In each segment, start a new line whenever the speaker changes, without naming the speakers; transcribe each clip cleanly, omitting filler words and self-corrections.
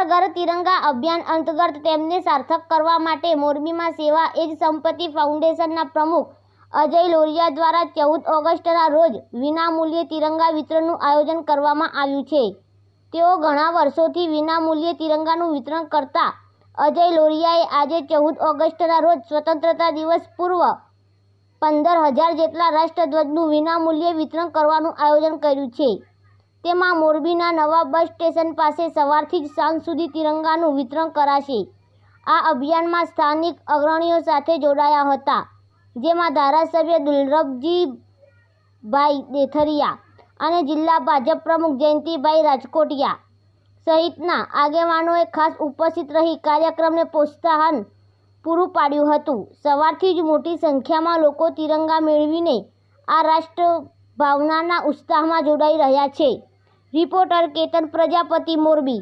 घर तिरंगा अभियान अंतर्गत तेमने सार्थक करवा माटे मोरबीमां सेवा एज संपत्ति फाउंडेशनना प्रमुख अजय लोरिया द्वारा 14 ऑगस्टना रोज विनामूल्ये तिरंगा वितरणનું आयोजन કરવામાં આવ્યું છે। તેઓ ઘણા વર્ષોથી વિનામૂલ્યે तिरंगाનું વિતરણ કરતા અજય લોરિયાએ આજે 14 ઓગસ્ટના રોજ સ્વતંત્રતા દિવસ પૂર્વ 15,000 જેટલા રાષ્ટ્રધ્વજનું વિનામૂલ્યે વિતરણ કરવાનું આયોજન કર્યું છે। તેમાં મોરબીના નવા બસ સ્ટેશન પાસે સવારથી જ સાંજ સુધી तिरंगाનું વિતરણ કરાશે। આ અભિયાનમાં સ્થાનિક અગ્રણીઓ સાથે જોડાયા હતા, જેમાં ધારાસભ્ય દુલરભજીભાઈ દેથરિયા અને જિલ્લા ભાજપ પ્રમુખ જયંતિભાઈ રાજકોટિયા સહિતના આગેવાનોએ ખાસ ઉપસ્થિત રહી કાર્યક્રમને પ્રોત્સાહન પૂરું પાડ્યું હતું। સવારથી જ મોટી સંખ્યામાં લોકો तिरंगा મેળવીને આ રાષ્ટ્ર ભાવનાના ઉત્સાહમાં જોડાઈ રહ્યા છે। रिपोर्टर केतन प्रजापति मोरबी।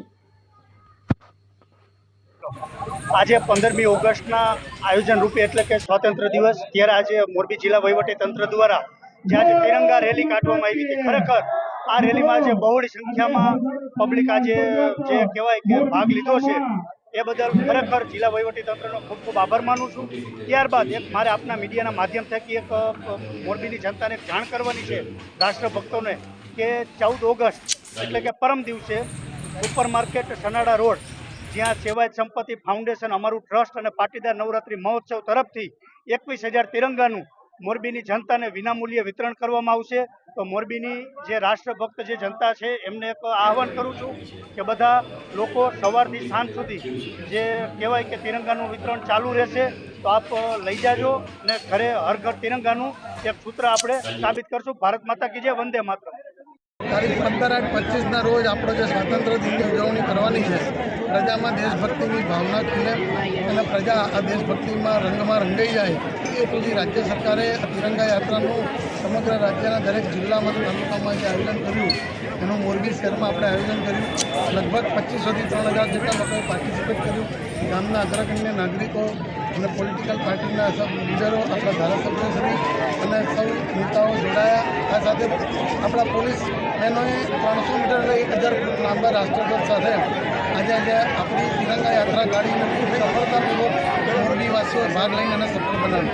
आज 15मी ऑगस्टना आयोजन रूपे एटले के स्वातंत्र्य दिवस त्यारे आज मोरबी जिला वहीवटी तंत्र द्वारा जे आज तिरंगा रेली काढवामां आवी हती। खरेखर आ रेली में आज बहुड़ी संख्या में पब्लिक आज जे कहेवाय के भाग लीधो छे ए बदल खरेखर जिला वहीवटी तंत्रनो खूब खूब आभार मानु छुं। त्यारबाद एक मारे आपना मीडियाना माध्यम थकी एक मोरबीनी जनताने जाण करवानी छे राष्ट्रभक्तोने के 14 ऑगस्ट एटले के परम दिवसे सुपर मार्केट सनाड़ा रोड ज्यां सेवायत संपत्ति फाउंडेशन अमारू ट्रस्ट और पाटीदार नवरात्रि महोत्सव तरफथी 21,000 तिरंगानु मोरबीनी जनताने विनामूल्ये वितरण करवामां आवशे। तो मोरबीनी जे राष्ट्रभक्त जे जनता है एमने एक आह्वान करूँ छूँ कि बधा लोको सवारथी सांज सुधी जे कहेवाय के तिरंगानु वितरण चालू रहेशे। तो आप लई जाजो ने घरे हर घर तिरंगानु एक सूत्र आपणे साबित करशुं। भारत माता की जय, वंदे मातरम।
तारीख 15/8/25 रोज आप स्वातंत्र्य दिन की उजवणी करवानी है। प्रजा में देशभक्ति की भावना खिले और प्रजा आ देशभक्ति में रंग में रंगाई जाए ए सुधी राज्य सरकारे तिरंगा यात्रा समग्र राज्य दरेक जिला में तालुका में आयोजन कर्યું એનું મોરબી शहर में આપણે आयोजन કર્યું। लगभग 2500 થી 3000 જેટલા લોકોએ પાર્ટિસિपेट કર્યું। ગામના અગ્રગણ્ય નાગરિકો અને પોલિટિકલ પાર્ટીના सब લીડરો આપણા ધારાસભ્યશ્રી અને સૌ નેતાઓ જોડાયા। આ સાથે આપણા પોલીસ બહેનોએ 300 મીટર લઈ 1000 ફૂટ લાંબા રાષ્ટ્રધ્વજ સાથે આજે આપણી तिरंगा यात्रा કાઢીને ખૂબ સફળતાપૂર્વક મોરબીવાસીઓ ભાગ લઈને સફળ બનાવી।